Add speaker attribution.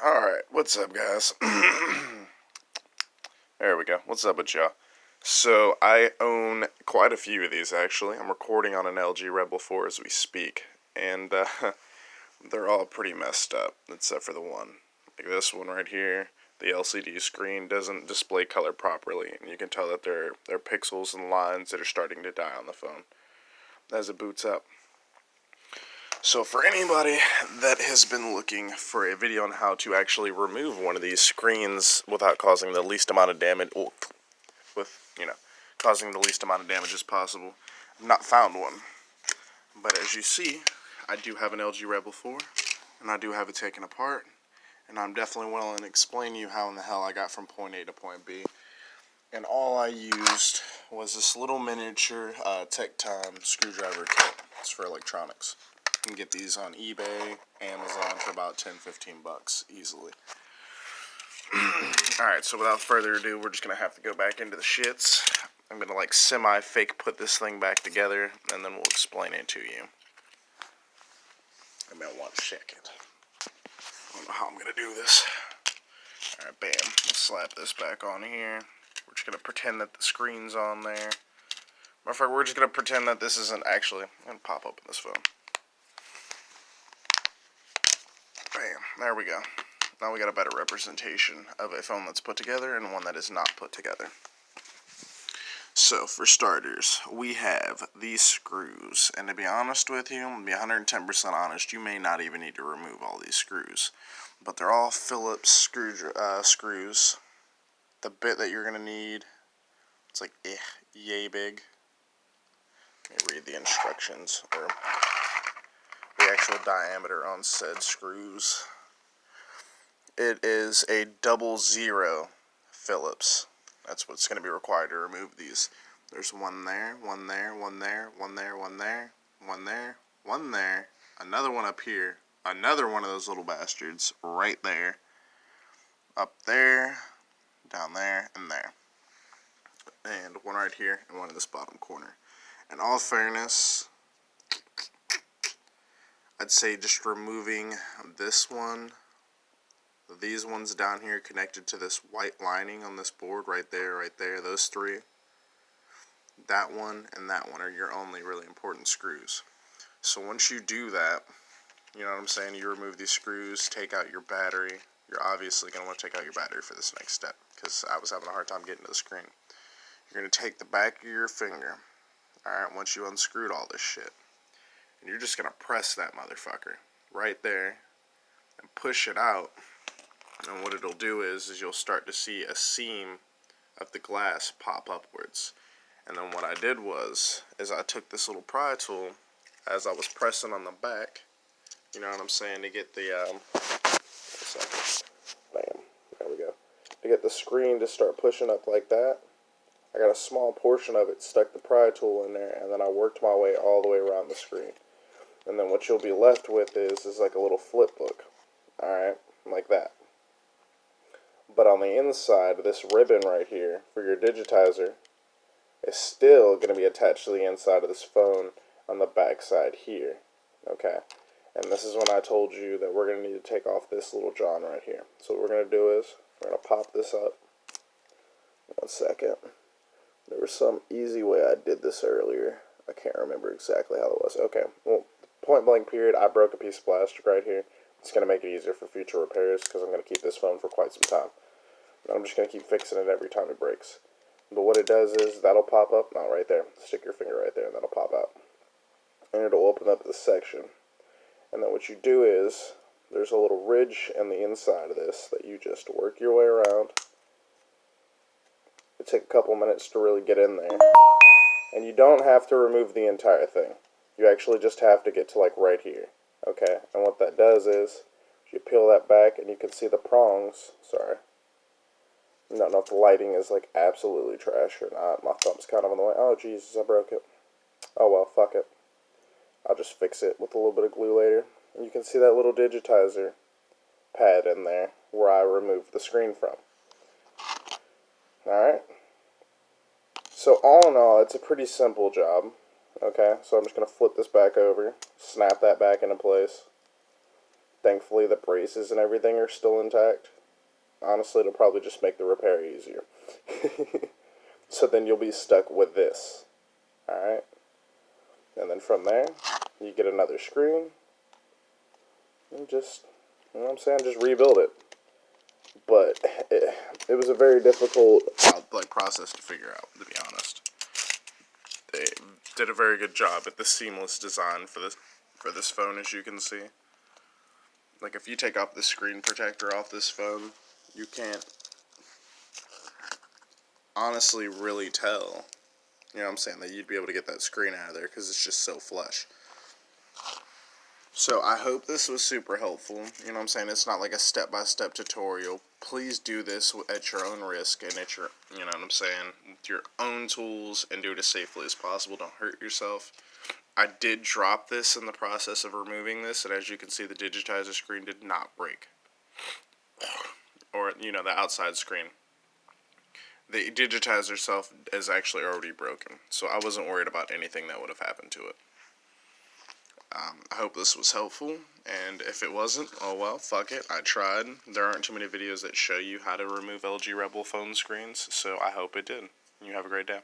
Speaker 1: Alright, what's up, guys? There we go. What's up with y'all? So, I own quite a few of these, actually. I'm recording on an LG Rebel 4 as we speak, and they're all pretty messed up, except for the one. Like this one right here, the LCD screen doesn't display color properly, and you can tell that there are pixels and lines that are starting to die on the phone as it boots up. So for anybody that has been looking for a video on how to actually remove one of these screens without causing the least amount of damage, causing the least amount of damage as possible, I've not found one. But as you see, I do have an LG Rebel 4, and I do have it taken apart, and I'm definitely willing to explain to you how in the hell I got from point A to point B. And all I used was this little miniature Tech Time screwdriver kit. It's for electronics. You can get these on eBay, Amazon for about 10-15 bucks easily. Alright, so without further ado, we're just going to have to go back into the shits. I'm going to like semi-fake put this thing back together, and then we'll explain it to you. Give me 1 second. I don't know how I'm going to do this. Alright, bam. Let's slap this back on here. We're just going to pretend that the screen's on there. Matter of fact, we're just going to pretend that this isn't actually going to pop up in this phone. Bam, there we go. Now we got a better representation of a phone that's put together and one that is not put together. So, for starters, we have these screws. And to be honest with you, to be 110% honest, you may not even need to remove all these screws. But they're all Phillips screws. The bit that you're going to need, it's like yay big. Let me read the instructions, or the actual diameter on said screws. It is a 00 Phillips. That's what's going to be required to remove these. There's one there, one there, one there, one there, one there, one there, one there, another one up here, another one of those little bastards right there, up there, down there, and there. And one right here, and one in this bottom corner. In all fairness, I'd say just removing this one, these ones down here connected to this white lining on this board right there, those three. That one and that one are your only really important screws. So once you do that, you know what I'm saying, you remove these screws, take out your battery. You're obviously going to want to take out your battery for this next step, because I was having a hard time getting to the screen. You're going to take the back of your finger, alright, once you unscrewed all this shit, and you're just going to press that motherfucker right there and push it out. And what it'll do is you'll start to see a seam of the glass pop upwards. And then what I did is I took this little pry tool as I was pressing on the back, you know what I'm saying, to get the, bam, there we go. To get the screen to start pushing up like that, I got a small portion of it, stuck the pry tool in there, and then I worked my way all the way around the screen. And then what you'll be left with is like a little flip book, alright, like that. But on the inside, this ribbon right here for your digitizer is still going to be attached to the inside of this phone on the back side here. Okay? And this is when I told you that we're going to need to take off this little john right here. So what we're going to do is, we're going to pop this up. 1 second. There was some easy way I did this earlier. I can't remember exactly how it was. Okay, well, point blank period, I broke a piece of plastic right here. It's going to make it easier for future repairs, because I'm going to keep this phone for quite some time. I'm just going to keep fixing it every time it breaks. But what it does is, that'll pop up, not right there, stick your finger right there and that'll pop out. And it'll open up this section. And then what you do is, there's a little ridge in the inside of this that you just work your way around. It'll take a couple minutes to really get in there. And you don't have to remove the entire thing. You actually just have to get to like right here. Okay, and what that does is, you peel that back and you can see the prongs, sorry. I don't know if the lighting is like absolutely trash or not. My thumb's kind of in the way. Oh Jesus, I broke it. Oh well, fuck it. I'll just fix it with a little bit of glue later. And you can see that little digitizer pad in there where I removed the screen from. Alright. So all in all, it's a pretty simple job. Okay, so I'm just going to flip this back over, snap that back into place. Thankfully, the braces and everything are still intact. Honestly, it'll probably just make the repair easier. So then you'll be stuck with this. Alright? And then from there, you get another screen. And just, you know what I'm saying, just rebuild it. But it was a very difficult process to figure out, to be honest. They did a very good job at the seamless design for this phone, as you can see. Like, if you take off the screen protector off this phone, you can't honestly really tell, you know what I'm saying, that you'd be able to get that screen out of there because it's just so flush. So I hope this was super helpful. You know what I'm saying? It's not like a step-by-step tutorial. Please do this at your own risk and at your, you know what I'm saying, with your own tools, and do it as safely as possible. Don't hurt yourself. I did drop this in the process of removing this, and as you can see, the digitizer screen did not break. Or, you know, the outside screen. The digitizer itself is actually already broken, so I wasn't worried about anything that would have happened to it. I hope this was helpful, and if it wasn't, oh well, fuck it, I tried. There aren't too many videos that show you how to remove LG Rebel phone screens, so I hope it did. You have a great day.